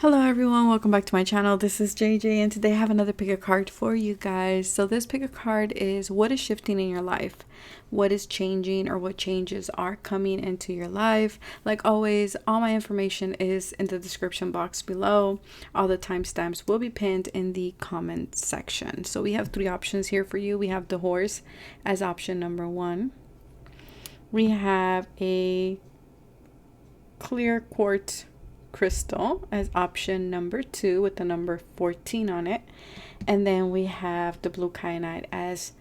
Hello everyone, welcome back to my channel. This is JJ and today I have another pick a card for you guys. So this pick a card is what is shifting in your life? What is changing or what changes are coming into your life? Like always, all my information is in the description box below. All the timestamps will be pinned in the comment section. So we have three options here for you. We have the horse as option number 1. We have a clear quartz crystal as option number 2 with the number 14 on it, and then we have the blue kyanite as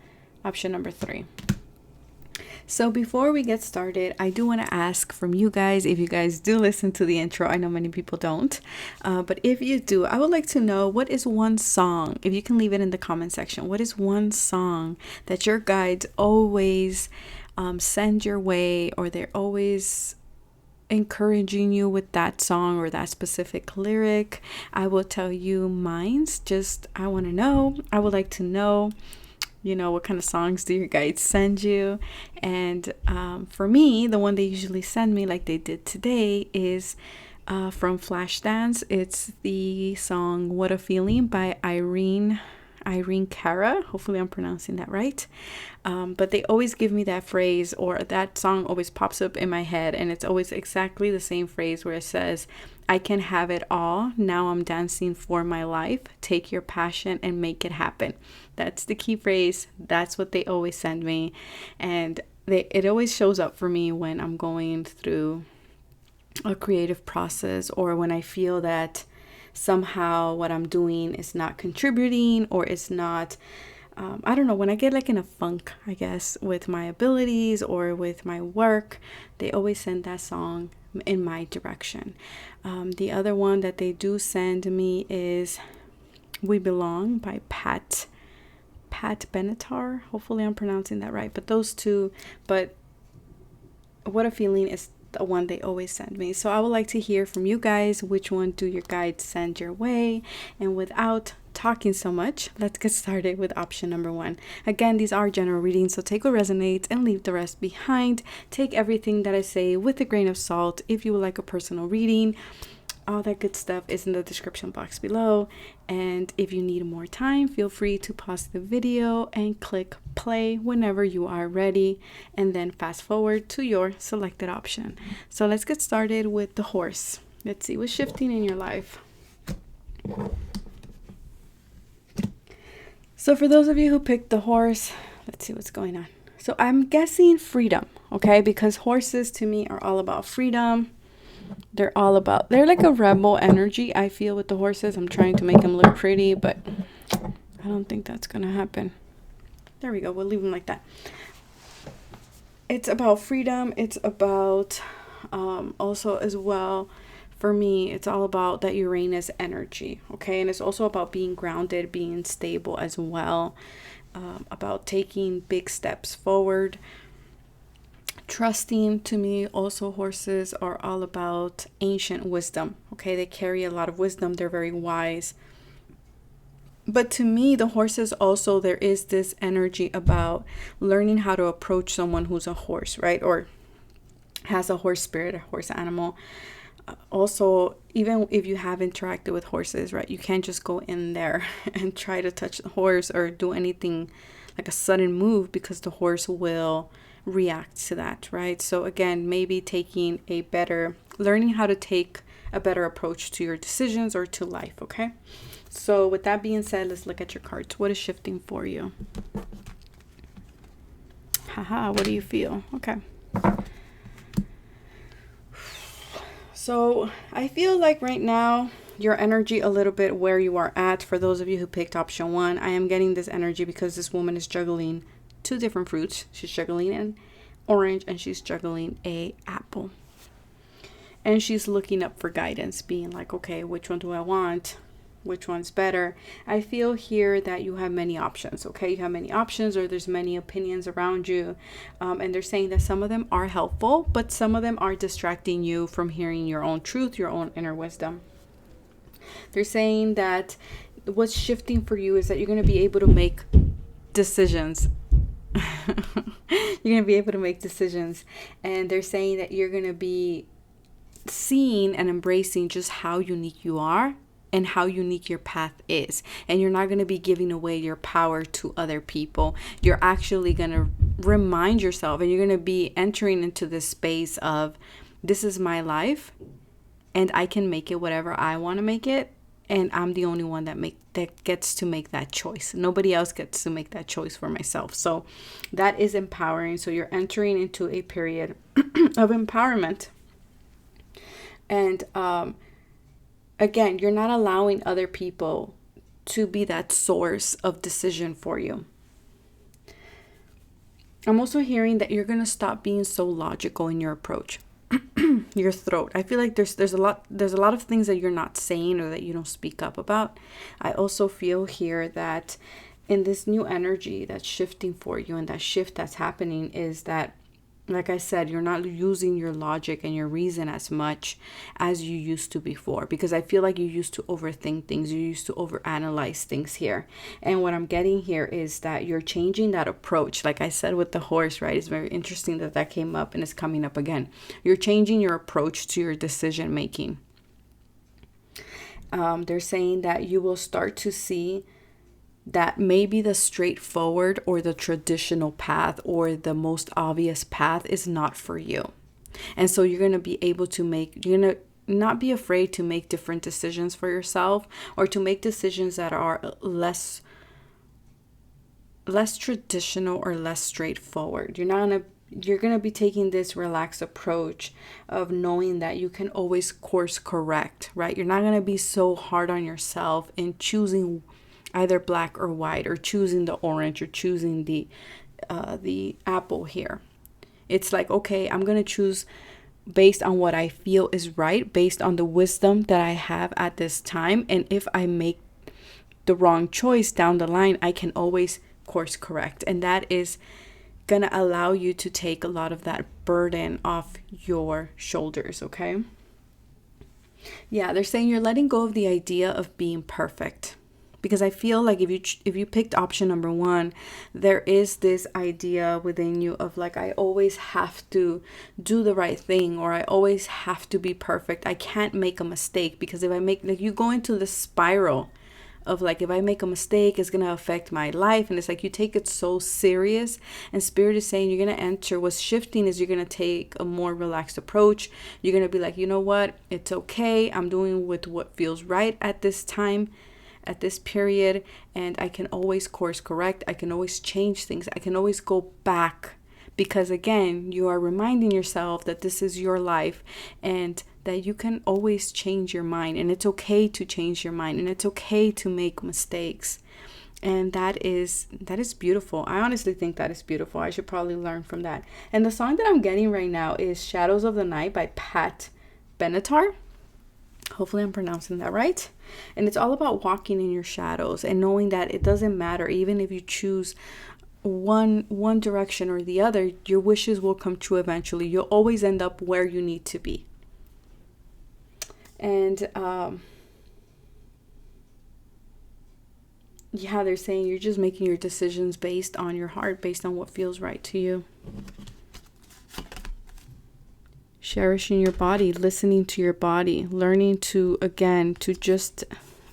option number 3. So before we get started, I do want to ask from you guys, if you guys do listen to the intro. I know many people don't, but if you do, I would like to know, what is one song, if you can leave it in the comment section, what is one song that your guides always send your way, or they're always encouraging you with that song or that specific lyric? I will tell you mine's. Just I want to know, I would like to know, what kind of songs do your guides send you? And for me, the one they usually send me, like they did today, is from Flashdance. It's the song What a Feeling by Irene Cara. Hopefully I'm pronouncing that right. But they always give me that phrase, or that song always pops up in my head, and it's always exactly the same phrase where it says, I can have it all. Now I'm dancing for my life. Take your passion and make it happen. That's the key phrase. That's what they always send me. And it always shows up for me when I'm going through a creative process, or when I feel that somehow what I'm doing is not contributing, or it's not, I don't know, when I get like in a funk, I guess, with my abilities or with my work, they always send that song in my direction. The other one that they do send me is We Belong by Pat Benatar. Hopefully I'm pronouncing that right. But those two, but What a Feeling is the one they always send me. So I would like to hear from you guys, which one do your guides send your way? And without talking so much, let's get started with option number 1. Again, these are general readings, so take what resonates and leave the rest behind. Take everything that I say with a grain of salt. If you would like a personal reading, all that good stuff is in the description box below. And if you need more time, feel free to pause the video and click play whenever you are ready, and then fast forward to your selected option. So let's get started with the horse. Let's see what's shifting in your life. So for those of you who picked the horse, let's see what's going on. So I'm guessing freedom, okay? Because horses to me are all about freedom. They're like a rebel energy, I feel, with the horses. I'm trying to make them look pretty, but I don't think that's gonna happen. There we go, we'll leave them like that. It's about freedom. It's about also as well, for me, it's all about that Uranus energy, okay? And it's also about being grounded, being stable as well, about taking big steps forward. Trusting. To me, also, horses are all about ancient wisdom, okay? They carry a lot of wisdom. They're very wise. But to me, the horses also, there is this energy about learning how to approach someone who's a horse, right? Or has a horse spirit, a horse animal. Also, even if you have interacted with horses, right? You can't just go in there and try to touch the horse or do anything like a sudden move, because the horse will react to that, right? So again, maybe learning how to take a better approach to your decisions or to life, okay? So with that being said, let's look at your cards. What is shifting for you? Haha, what do you feel? Okay. So I feel like right now, your energy a little bit where you are at. For those of you who picked option 1, I am getting this energy because this woman is juggling 2 different fruits. She's juggling an orange and she's juggling a apple. And she's looking up for guidance, being like, okay, which one do I want? Which one's better? I feel here that you have many options, okay? You have many options, or there's many opinions around you. And they're saying that some of them are helpful, but some of them are distracting you from hearing your own truth, your own inner wisdom. They're saying that what's shifting for you is that you're going to be able to make decisions. You're going to be able to make decisions. And they're saying that you're going to be seeing and embracing just how unique you are and how unique your path is. And you're not going to be giving away your power to other people. You're actually going to remind yourself, and you're going to be entering into this space of, this is my life and I can make it whatever I want to make it. And I'm the only one that gets to make that choice. Nobody else gets to make that choice for myself. So that is empowering. So you're entering into a period of empowerment. And again, you're not allowing other people to be that source of decision for you. I'm also hearing that you're going to stop being so logical in your approach. Your throat. I feel like there's a lot of things that you're not saying or that you don't speak up about. I also feel here that in this new energy that's shifting for you, and that shift that's happening is that, like I said, you're not using your logic and your reason as much as you used to before, because I feel like you used to overthink things. You used to overanalyze things here. And what I'm getting here is that you're changing that approach. Like I said with the horse, right? It's very interesting that that came up and it's coming up again. You're changing your approach to your decision making. They're saying that you will start to see that maybe the straightforward or the traditional path or the most obvious path is not for you. And so you're going to be able to you're going to not be afraid to make different decisions for yourself, or to make decisions that are less traditional or less straightforward. You're going to be taking this relaxed approach of knowing that you can always course correct, right? You're not going to be so hard on yourself in choosing either black or white, or choosing the orange, or choosing the apple here. It's like, okay, I'm going to choose based on what I feel is right, based on the wisdom that I have at this time. And if I make the wrong choice down the line, I can always course correct. And that is going to allow you to take a lot of that burden off your shoulders, okay? Yeah, they're saying you're letting go of the idea of being perfect. Because I feel like if you picked option number 1, there is this idea within you of like, I always have to do the right thing, or I always have to be perfect. I can't make a mistake, because if I make, like, you go into the spiral of like, if I make a mistake, it's going to affect my life. And it's like, you take it so serious. And Spirit is saying you're going to enter, what's shifting is you're going to take a more relaxed approach. You're going to be like, you know what? It's okay. I'm doing with what feels right at this time, at this period, and I can always course correct. I can always change things. I can always go back, because again, you are reminding yourself that this is your life and that you can always change your mind, and it's okay to change your mind, and it's okay to make mistakes. And that is beautiful. I honestly think that is beautiful. I should probably learn from that. And the song that I'm getting right now is Shadows of the Night by Pat Benatar. Hopefully I'm pronouncing that right. And it's all about walking in your shadows and knowing that it doesn't matter. Even if you choose one direction or the other, your wishes will come true eventually. You'll always end up where you need to be. And yeah, they're saying you're just making your decisions based on your heart, based on what feels right to you. Cherishing your body, listening to your body, learning to, again, to just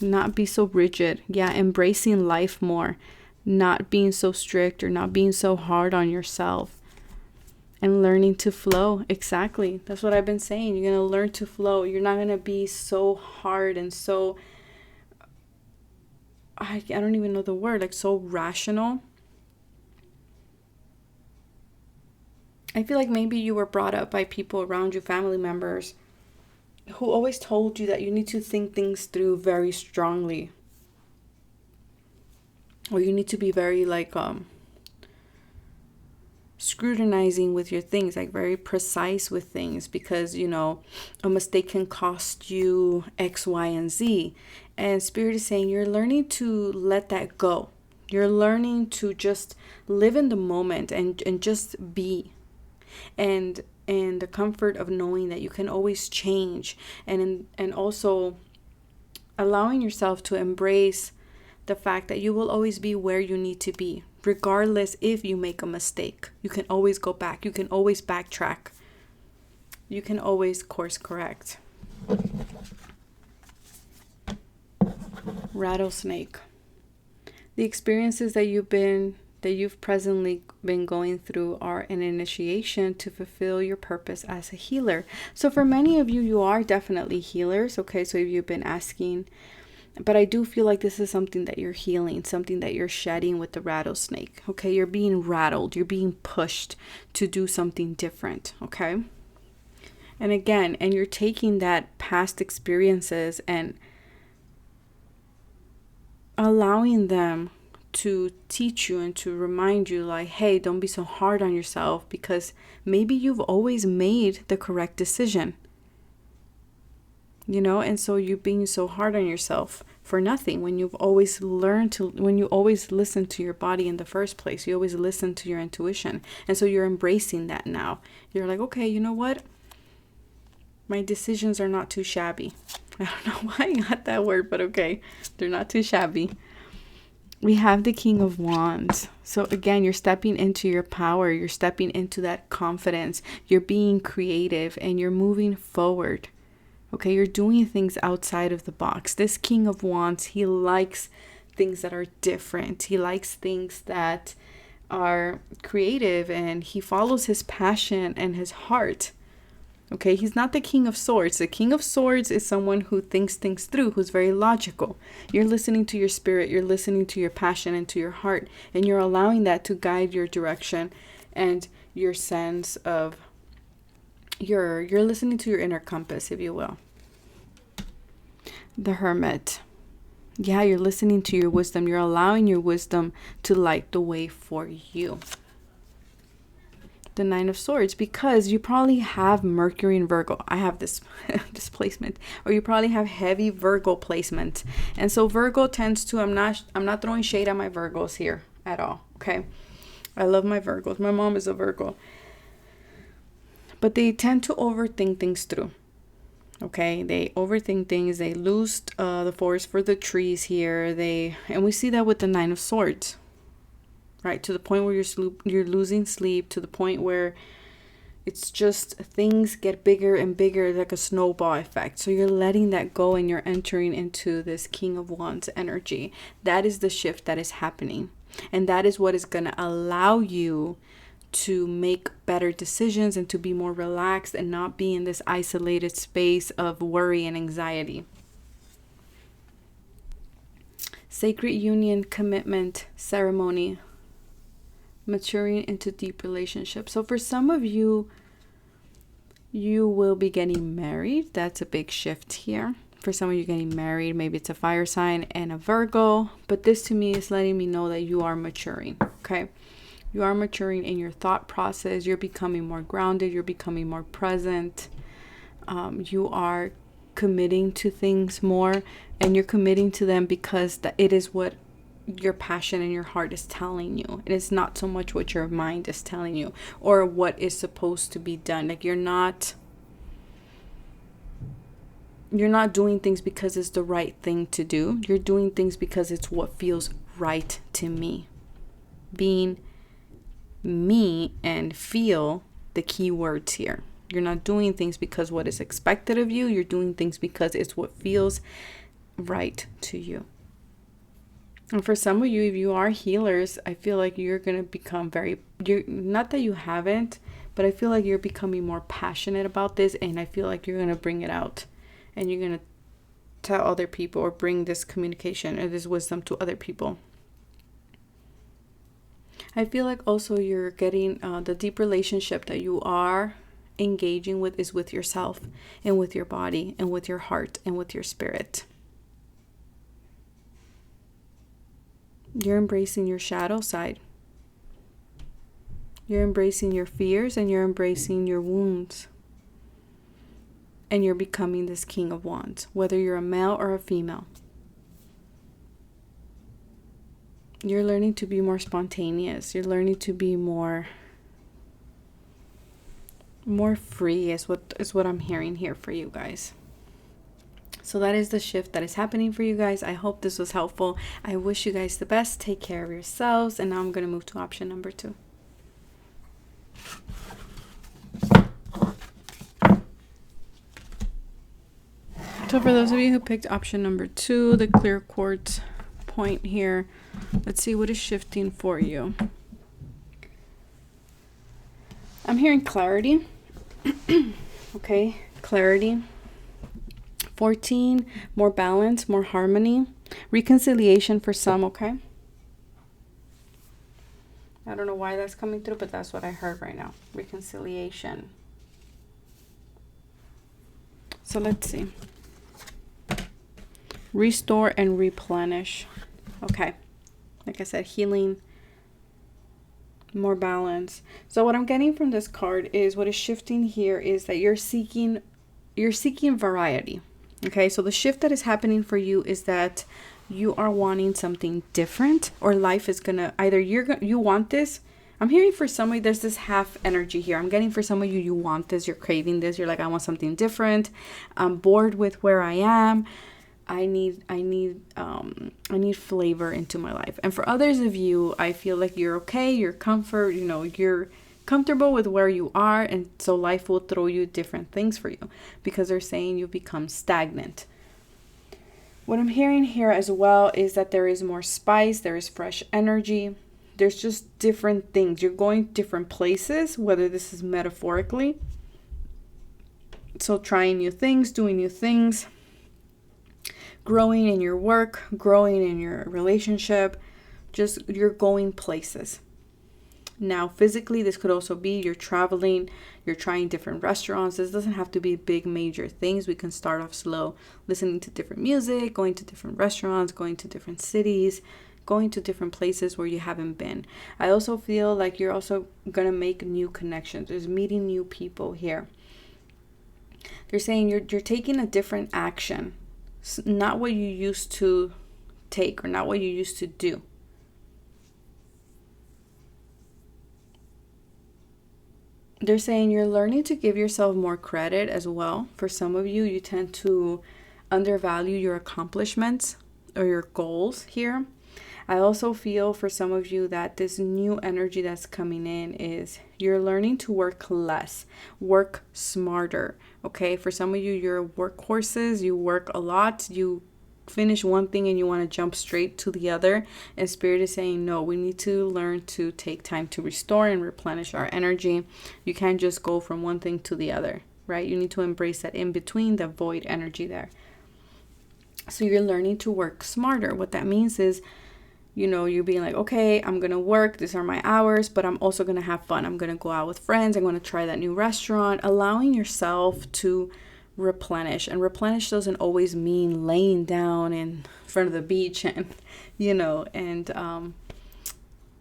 not be so rigid. Yeah, embracing life more, not being so strict or not being so hard on yourself, and learning to flow. Exactly. That's what I've been saying. You're going to learn to flow. You're not going to be so hard and so, I don't even know the word, like so rational. I feel like maybe you were brought up by people around you, family members, who always told you that you need to think things through very strongly. Or you need to be very like scrutinizing with your things, like very precise with things, because, you know, a mistake can cost you X, Y, and Z. And Spirit is saying you're learning to let that go. You're learning to just live in the moment and just be. And the comfort of knowing that you can always change, and also allowing yourself to embrace the fact that you will always be where you need to be, regardless if you make a mistake. You can always go back. You can always backtrack. You can always course correct. Rattlesnake. The experiences that you've presently been going through are an initiation to fulfill your purpose as a healer. So for many of you, you are definitely healers. Okay, so if you've been asking, but I do feel like this is something that you're healing, something that you're shedding with the rattlesnake. Okay, you're being rattled, you're being pushed to do something different. Okay, and again, and you're taking that past experiences and allowing them to teach you and to remind you, like, hey, don't be so hard on yourself, because maybe you've always made the correct decision, you know, and so you're being so hard on yourself for nothing when you've always when you always listen to your body in the first place. You always listen to your intuition, and so you're embracing that now. You're like, okay, you know what, my decisions are not too shabby. I don't know why I got that word, but okay, they're not too shabby. We have the King of Wands. So again, you're stepping into your power. You're stepping into that confidence. You're being creative and you're moving forward. Okay, you're doing things outside of the box. This King of Wands, he likes things that are different. He likes things that are creative, and he follows his passion and his heart. Okay, he's not the King of Swords. The King of Swords is someone who thinks things through, who's very logical. You're listening to your spirit, you're listening to your passion and to your heart, and you're allowing that to guide your direction and your sense of you're listening to your inner compass, if you will. The Hermit. Yeah, you're listening to your wisdom. You're allowing your wisdom to light the way for you. The Nine of Swords, because you probably have Mercury in Virgo. I have this placement, or you probably have heavy Virgo placement, and so Virgo tends to, I'm not throwing shade at my Virgos here at all. Okay, I love my Virgos. My mom is a Virgo, but they tend to overthink things through. Okay, they overthink things. They lose the forest for the trees here. And we see that with the Nine of Swords. Right, to the point where you're losing sleep, to the point where it's just things get bigger and bigger, like a snowball effect. So you're letting that go and you're entering into this King of Wands energy. That is the shift that is happening. And that is what is going to allow you to make better decisions and to be more relaxed and not be in this isolated space of worry and anxiety. Sacred union, commitment, ceremony. Maturing into deep relationships. So for some of you, you will be getting married. That's a big shift here. For some of you getting married, maybe it's a fire sign and a Virgo, but this to me is letting me know that you are maturing. Okay, you are maturing in your thought process. You're becoming more grounded. You're becoming more present. You are committing to things more, and you're committing to them because it is what your passion and your heart is telling you. It is not so much what your mind is telling you or what is supposed to be done. Like you're not doing things because it's the right thing to do. You're doing things because it's what feels right to me. Being me and feel the key words here. You're not doing things because what is expected of you. You're doing things because it's what feels right to you. And for some of you, if you are healers, I feel like you're going to become not that you haven't, but I feel like you're becoming more passionate about this. And I feel like you're going to bring it out and you're going to tell other people or bring this communication or this wisdom to other people. I feel like also you're getting the deep relationship that you are engaging with is with yourself and with your body and with your heart and with your spirit. You're embracing your shadow side. You're embracing your fears and you're embracing your wounds. And you're becoming this King of Wands, whether you're a male or a female. You're learning to be more spontaneous. You're learning to be more free is what I'm hearing here for you guys. So that is the shift that is happening for you guys. I hope this was helpful. I wish you guys the best. Take care of yourselves. And now I'm going to move to option number 2. So for those of you who picked option number 2, the clear quartz point here, let's see what is shifting for you. I'm hearing clarity. Okay, clarity. 14, more balance, more harmony, reconciliation for some, okay? I don't know why that's coming through, but that's what I heard right now. Reconciliation. So let's see. Restore and replenish. Okay. Like I said, healing, more balance. So what I'm getting from this card is what is shifting here is that you're seeking variety. Okay, so the shift that is happening for you is that you are wanting something different, or life is gonna either you want this. I'm hearing for somebody there's this half energy here. I'm getting for some of you want this, you're craving this, you're like, I want something different. I'm bored with where I am. I need flavor into my life. And for others of you, I feel like you're okay, you're you're comfortable with where you are, and so life will throw you different things for you because they're saying you become stagnant. What I'm hearing here as well is that there is more spice, there is fresh energy, there's just different things. You're going different places, whether this is metaphorically. So trying new things, doing new things, growing in your work, growing in your relationship, just you're going places. Now, physically, this could also be you're traveling, you're trying different restaurants. This doesn't have to be big, major things. We can start off slow, listening to different music, going to different restaurants, going to different cities, going to different places where you haven't been. I also feel like you're also going to make new connections. There's meeting new people here. They're saying you're taking a different action, not what you used to take or not what you used to do. They're saying you're learning to give yourself more credit as well. For some of you, you tend to undervalue your accomplishments or your goals here. I also feel for some of you that this new energy that's coming in is you're learning to work less, work smarter. Okay, for some of you, you're workhorses, you work a lot, you finish one thing and you want to jump straight to the other, and Spirit is saying no, we need to learn to take time to restore and replenish our energy. You can't just go from one thing to the other, right? You need to embrace that in between, the void energy there. So you're learning to work smarter. What that means is, you're being like, okay, I'm gonna work, these are my hours, but I'm also gonna have fun. I'm gonna go out with friends, I'm gonna try that new restaurant, allowing yourself to replenish. And replenish doesn't always mean laying down in front of the beach and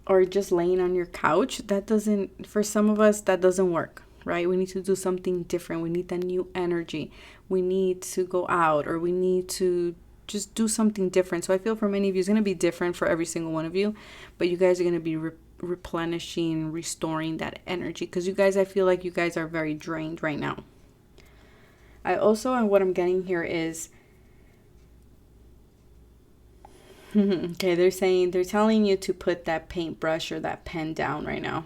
or just laying on your couch. That doesn't, for some of us, that doesn't work, right? We need to do something different. We need that new energy. We need to go out, or we need to just do something different. So I feel for many of you, it's going to be different for every single one of you, but you guys are going to be replenishing, restoring that energy, because you guys, I feel like you guys are very drained right now. I also, and what I'm getting here is, okay, they're telling you to put that paintbrush or that pen down right now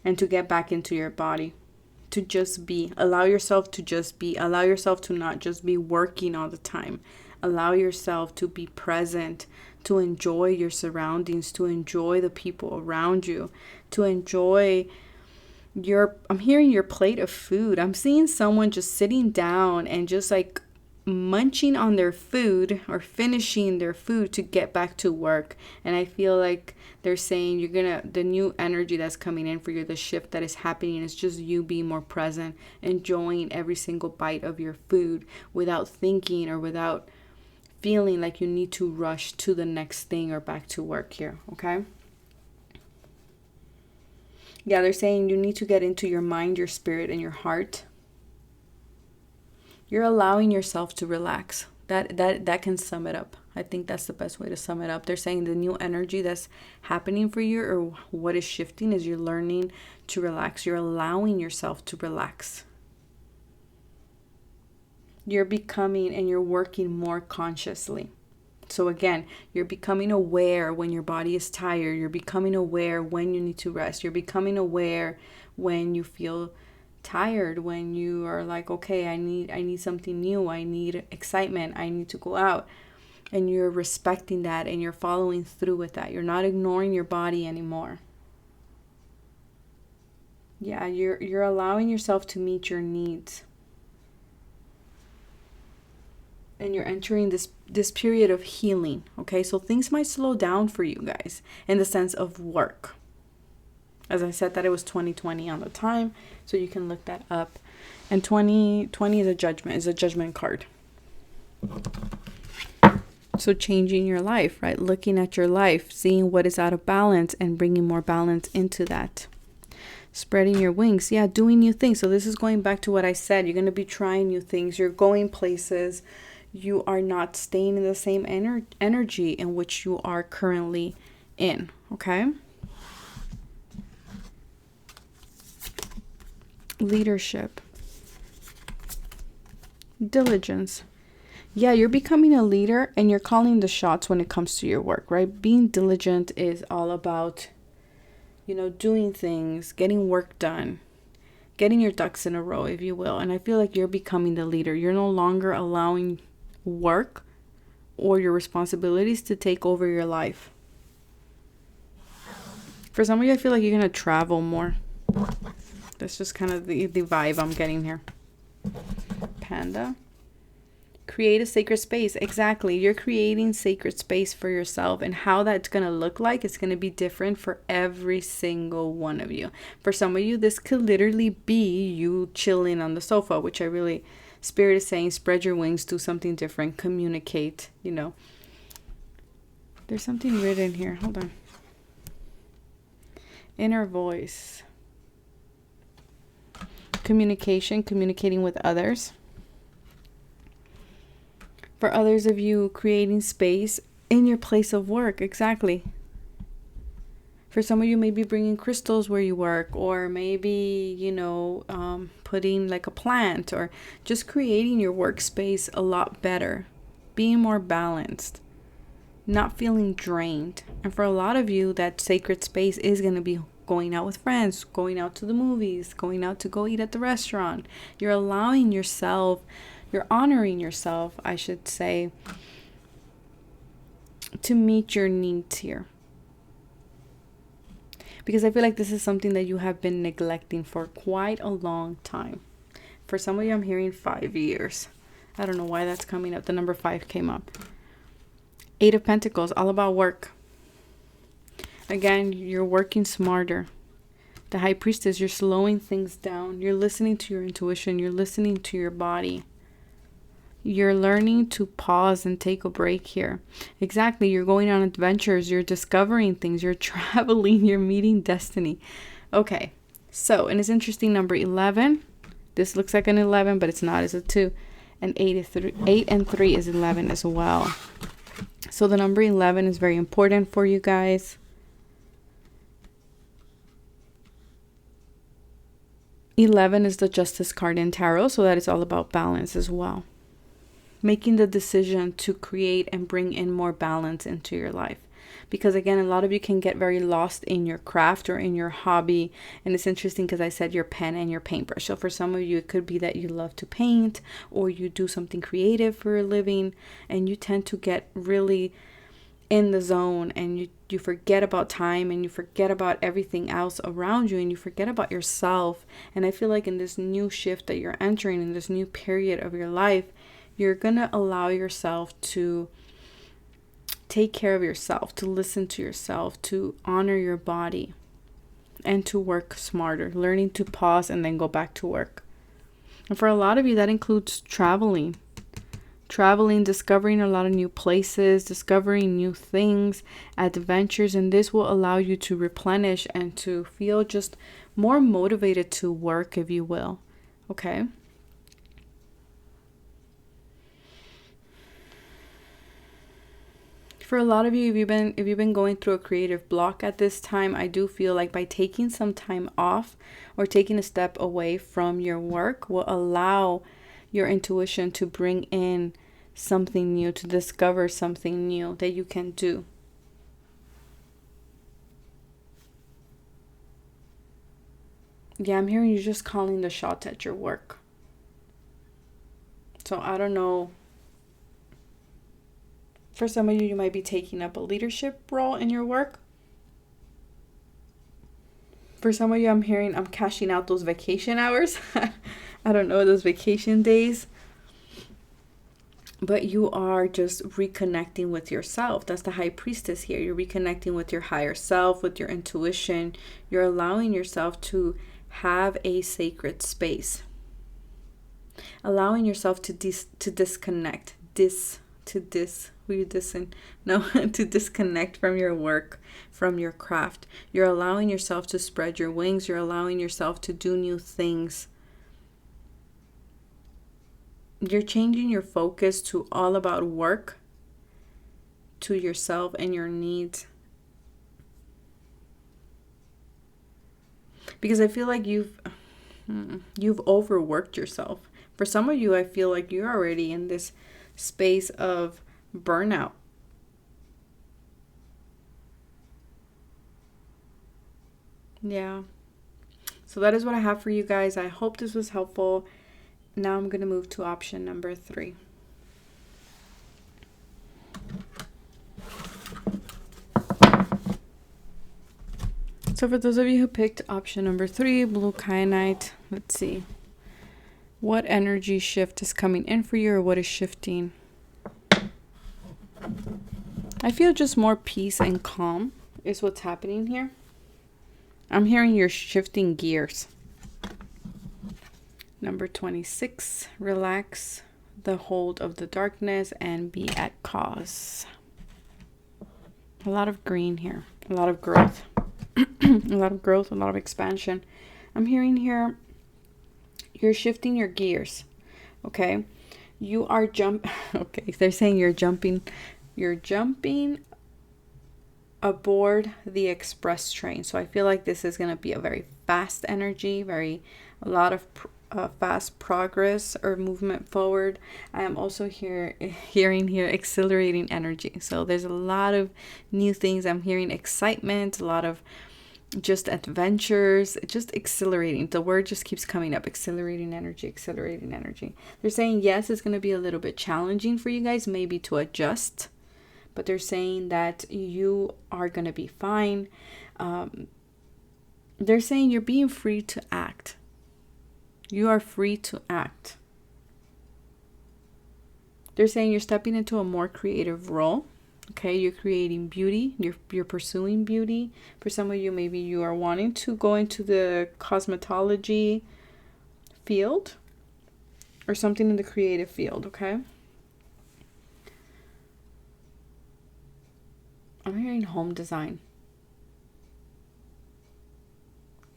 and to get back into your body, to just be, allow yourself to just be, allow yourself to not just be working all the time, allow yourself to be present, to enjoy your surroundings, to enjoy the people around you, to enjoy I'm hearing your plate of food. I'm seeing someone just sitting down and just like munching on their food or finishing their food to get back to work. And I feel like they're saying the new energy that's coming in for you, the shift that is happening, is just you being more present, enjoying every single bite of your food without thinking or without feeling like you need to rush to the next thing or back to work here, okay? Yeah, they're saying you need to get into your mind, your spirit, and your heart. You're allowing yourself to relax. That can sum it up. I think that's the best way to sum it up. They're saying the new energy that's happening for you, or what is shifting, is you're learning to relax. You're allowing yourself to relax. You're becoming and you're working more consciously. So again, you're becoming aware when your body is tired. You're becoming aware when you need to rest. You're becoming aware when you feel tired, when you are like, okay, I need something new, I need excitement, I need to go out, and you're respecting that and you're following through with that. You're not ignoring your body anymore. Yeah, you're allowing yourself to meet your needs. And you're entering this period of healing, okay? So things might slow down for you guys in the sense of work. As I said, that it was 2020 on the time, so you can look that up. And 2020 is a judgment card. So changing your life, right? Looking at your life, seeing what is out of balance and bringing more balance into that. Spreading your wings. Yeah, doing new things. So this is going back to what I said. You're going to be trying new things. You're going places. You are not staying in the same energy in which you are currently in. Okay? Leadership. Diligence. Yeah, you're becoming a leader and you're calling the shots when it comes to your work, right? Being diligent is all about, doing things, getting work done, getting your ducks in a row, if you will. And I feel like you're becoming the leader. You're no longer allowing work or your responsibilities to take over your life. For some of you, I feel like you're going to travel more. That's just kind of the vibe I'm getting here. Panda. Create a sacred space. Exactly. You're creating sacred space for yourself, and how that's going to look like, it's going to be different for every single one of you. For some of you, this could literally be you chilling on the sofa, which I really, Spirit is saying, spread your wings, do something different, communicate, There's something written here. Hold on. Inner voice. Communication, communicating with others. For others of you, creating space in your place of work. Exactly. For some of you, maybe bringing crystals where you work, or maybe, putting like a plant, or just creating your workspace a lot better, being more balanced, not feeling drained. And for a lot of you, that sacred space is going to be going out with friends, going out to the movies, going out to go eat at the restaurant. You're allowing yourself, you're honoring yourself, I should say, to meet your needs here. Because I feel like this is something that you have been neglecting for quite a long time. For some of you, I'm hearing 5 years. I don't know why that's coming up. The number 5 came up. 8 of Pentacles, all about work. Again, you're working smarter. The High Priestess, you're slowing things down. You're listening to your intuition. You're listening to your body. You're learning to pause and take a break here. Exactly. You're going on adventures. You're discovering things. You're traveling. You're meeting destiny. Okay. So, and it's interesting, number 11. This looks like an 11, but it's not. It's a 2. And 8 and 3 is 11 as well. So the number 11 is very important for you guys. 11 is the Justice card in Tarot, so that is all about balance as well. Making the decision to create and bring in more balance into your life. Because again, a lot of you can get very lost in your craft or in your hobby. And it's interesting because I said your pen and your paintbrush. So for some of you, it could be that you love to paint, or you do something creative for a living, and you tend to get really in the zone, and you forget about time, and you forget about everything else around you, and you forget about yourself. And I feel like in this new shift that you're entering, in this new period of your life, you're going to allow yourself to take care of yourself, to listen to yourself, to honor your body, and to work smarter, learning to pause and then go back to work. And for a lot of you, that includes traveling, discovering a lot of new places, discovering new things, adventures, and this will allow you to replenish and to feel just more motivated to work, if you will. Okay? For a lot of you, if you've been going through a creative block at this time, I do feel like by taking some time off or taking a step away from your work will allow your intuition to bring in something new, to discover something new that you can do. Yeah, I'm hearing you just calling the shots at your work. So I don't know. For some of you, you might be taking up a leadership role in your work. For some of you, I'm hearing I'm cashing out those vacation hours. I don't know, those vacation days. But you are just reconnecting with yourself. That's the high priestess here. You're reconnecting with your higher self, with your intuition. You're allowing yourself to have a sacred space. Allowing yourself to disconnect. To disconnect from your work, from your craft. You're allowing yourself to spread your wings. You're allowing yourself to do new things. You're changing your focus to all about work, to yourself and your needs. Because I feel like you've overworked yourself. For some of you, I feel like you're already in this space of burnout. Yeah. So that is what I have for you guys. I hope this was helpful. Now I'm going to move to option number 3. So for those of you who picked option number 3, blue kyanite, let's see. What energy shift is coming in for you, or what is shifting? I feel just more peace and calm is what's happening here. I'm hearing you're shifting gears. Number 26, relax the hold of the darkness and be at cause. A lot of green here, a lot of growth, a lot of growth, a lot of expansion. I'm hearing here you're shifting your gears. Okay, you are okay, they're saying you're jumping aboard the express train. So I feel like this is going to be a very fast energy, a lot of fast progress or movement forward. I am also hearing here accelerating energy. So there's a lot of new things. I'm hearing excitement, a lot of just adventures, just accelerating. The word just keeps coming up. Accelerating energy, accelerating energy. They're saying, yes, it's going to be a little bit challenging for you guys, maybe to adjust. But they're saying that you are going to be fine. They're saying you're being free to act. You are free to act. They're saying you're stepping into a more creative role. Okay, you're creating beauty. You're pursuing beauty. For some of you, maybe you are wanting to go into the cosmetology field or something in the creative field, okay? I'm hearing home design.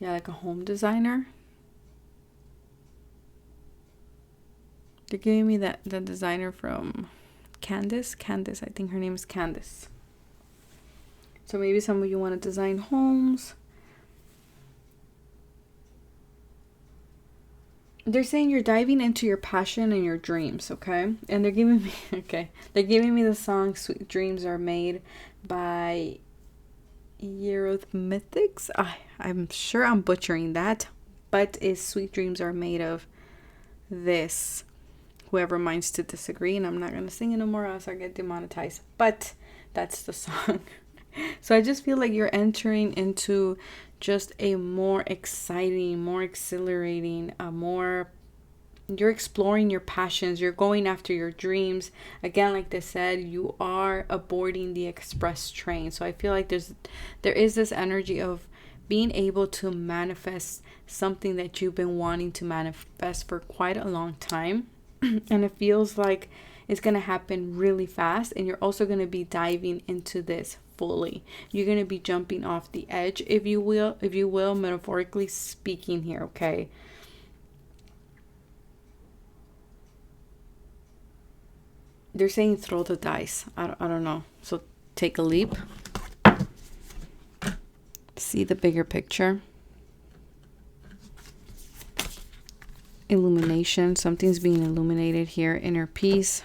Yeah, like a home designer. They're giving me the designer from Candace, I think her name is Candace. So maybe some of you want to design homes. They're saying you're diving into your passion and your dreams, okay? And they're giving me the song Sweet Dreams Are Made by Eurythmics. I'm sure I'm butchering that, but Sweet Dreams Are Made of this. Whoever minds to disagree, and I'm not going to sing it no more else I get demonetized. But that's the song. So I just feel like you're entering into just a more exciting, more exhilarating, you're exploring your passions. You're going after your dreams. Again, like they said, you are aboarding the express train. So I feel like there is this energy of being able to manifest something that you've been wanting to manifest for quite a long time. And it feels like it's going to happen really fast. And you're also going to be diving into this fully. You're going to be jumping off the edge, if you will, metaphorically speaking here, okay? They're saying throw the dice. I don't know. So take a leap. See the bigger picture. Illumination. Something's being illuminated here. Inner peace.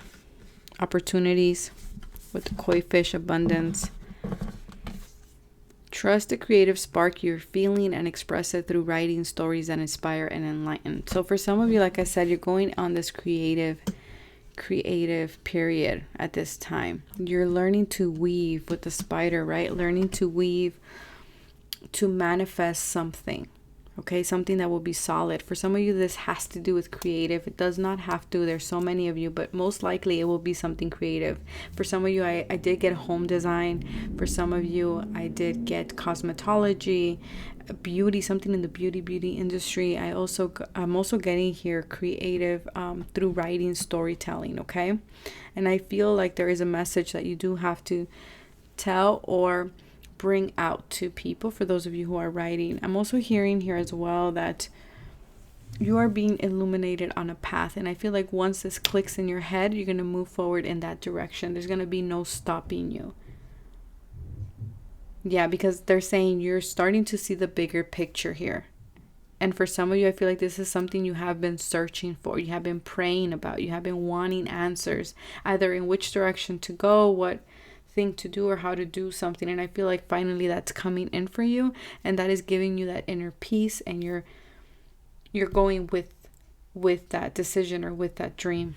Opportunities with the koi fish. Abundance. Trust the creative spark you're feeling and express it through writing stories that inspire and enlighten. So for some of you, like I said, you're going on this creative period at this time. You're learning to weave with the spider, right? Learning to weave to manifest something. Okay, something that will be solid. For some of you, this has to do with creative. It does not have to. There's so many of you, but most likely it will be something creative. For some of you, I did get home design. For some of you, I did get cosmetology, beauty, something in the beauty industry. I'm also getting here creative through writing, storytelling. Okay, and I feel like there is a message that you do have to tell or bring out to people. For those of you who are writing, I'm also hearing here as well that you are being illuminated on a path, and I feel like once this clicks in your head, you're going to move forward in that direction. There's going to be no stopping you. Yeah, because they're saying you're starting to see the bigger picture here. And for some of you, I feel like this is something you have been searching for, you have been praying about, you have been wanting answers, either in which direction to go, what thing to do, or how to do something. And I feel like finally that's coming in for you, and that is giving you that inner peace, and you're going with that decision or with that dream.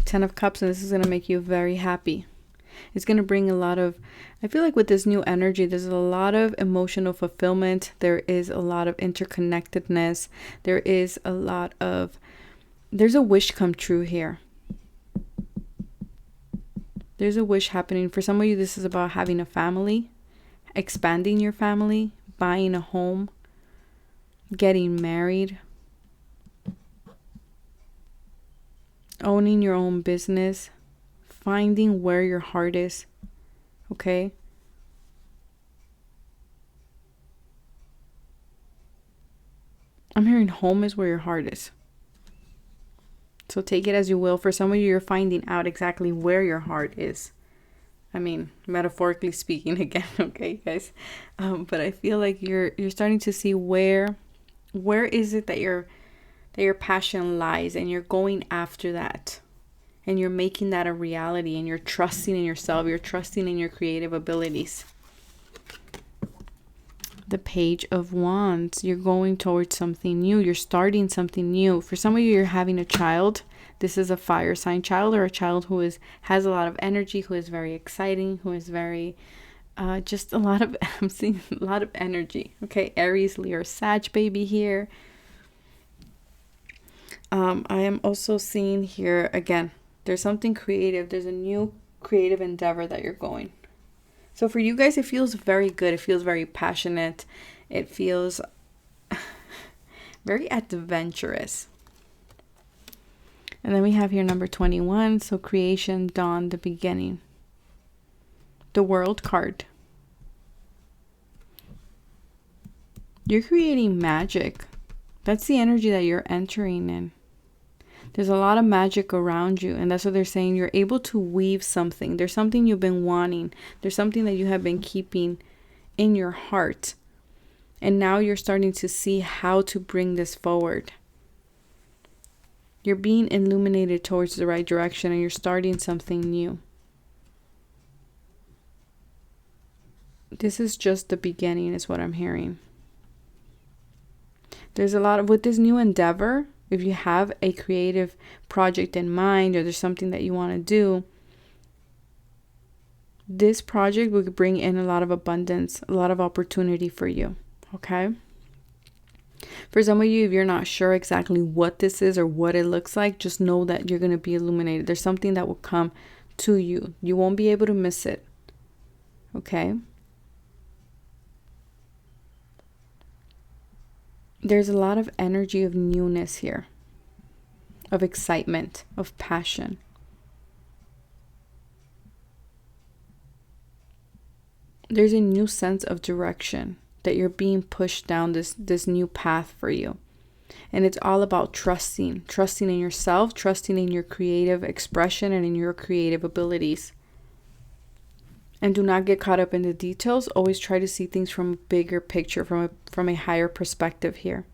10 of Cups, and this is going to make you very happy. It's going to bring a lot of, I feel like with this new energy, there's a lot of emotional fulfillment. There is a lot of interconnectedness. There's a wish come true here. There's a wish happening. For some of you, this is about having a family, expanding your family, buying a home, getting married, owning your own business, finding where your heart is. Okay? I'm hearing home is where your heart is. So take it as you will. For some of you, you're finding out exactly where your heart is. I mean, metaphorically speaking again, okay, guys? But I feel like you're starting to see where is it that your passion lies, and you're going after that. And you're making that a reality, and you're trusting in yourself. You're trusting in your creative abilities. The Page of Wands. You're going towards something new. You're starting something new. For some of you, you're having a child. This is a fire sign child, or a child who has a lot of energy, who is very exciting, who is very just a lot of, I'm seeing a lot of energy. Okay, Aries, Leo, Sag baby here. I am also seeing here again, there's something creative. There's a new creative endeavor that you're going. So for you guys, it feels very good. It feels very passionate. It feels very adventurous. And then we have here number 21. So creation, dawn, the beginning. The World card. You're creating magic. That's the energy that you're entering in. There's a lot of magic around you, and that's what they're saying. You're able to weave something. There's something you've been wanting. There's something that you have been keeping in your heart. And now you're starting to see how to bring this forward. You're being illuminated towards the right direction, and you're starting something new. This is just the beginning, is what I'm hearing. There's a lot of, with this new endeavor, if you have a creative project in mind, or there's something that you want to do, this project will bring in a lot of abundance, a lot of opportunity for you. Okay? For some of you, if you're not sure exactly what this is or what it looks like, just know that you're going to be illuminated. There's something that will come to you. You won't be able to miss it. Okay? There's a lot of energy of newness here, of excitement, of passion. There's a new sense of direction that you're being pushed down this new path for you. And it's all about trusting in yourself, trusting in your creative expression and in your creative abilities. And do not get caught up in the details. Always try to see things from a bigger picture, from a higher perspective here.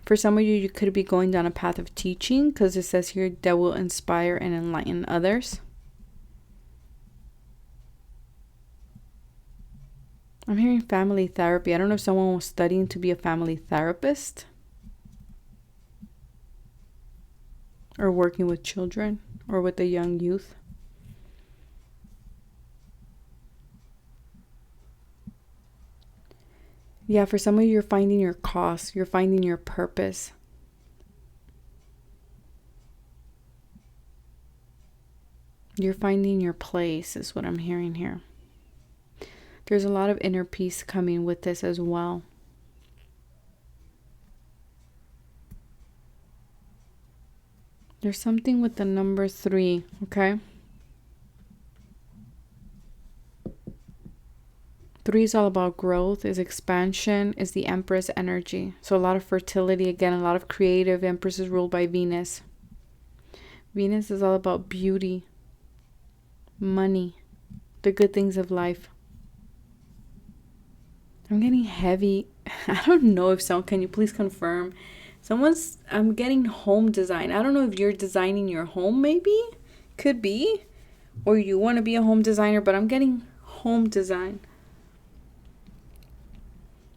For some of you, you could be going down a path of teaching, because it says here that will inspire and enlighten others. I'm hearing family therapy. I don't know if someone was studying to be a family therapist or working with children or with the young youth. Yeah, for some of you, you're finding your cause. You're finding your purpose. You're finding your place is what I'm hearing here. There's a lot of inner peace coming with this as well. There's something with the number 3, okay? 3 is all about growth, is expansion, is the Empress energy. So a lot of fertility, again, a lot of creative. Empress is ruled by Venus. Venus is all about beauty, money, the good things of life. I'm getting heavy. I don't know if someone, can you please confirm? I'm getting home design. I don't know if you're designing your home, maybe? Could be. Or you want to be a home designer, but I'm getting home design.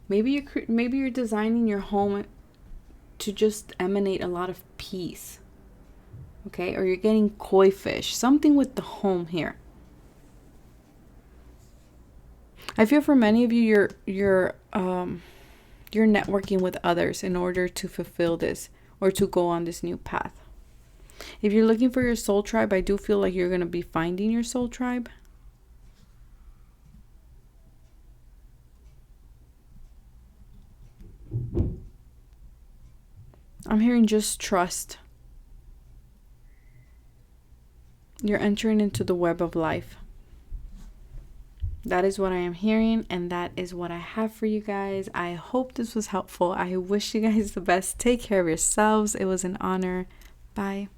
Maybe you're designing your home to just emanate a lot of peace. Okay? Or you're getting koi fish. Something with the home here. I feel for many of you, you're networking with others in order to fulfill this or to go on this new path. If you're looking for your soul tribe, I do feel like you're going to be finding your soul tribe. I'm hearing just trust. You're entering into the web of life. That is what I am hearing, and that is what I have for you guys. I hope this was helpful. I wish you guys the best. Take care of yourselves. It was an honor. Bye.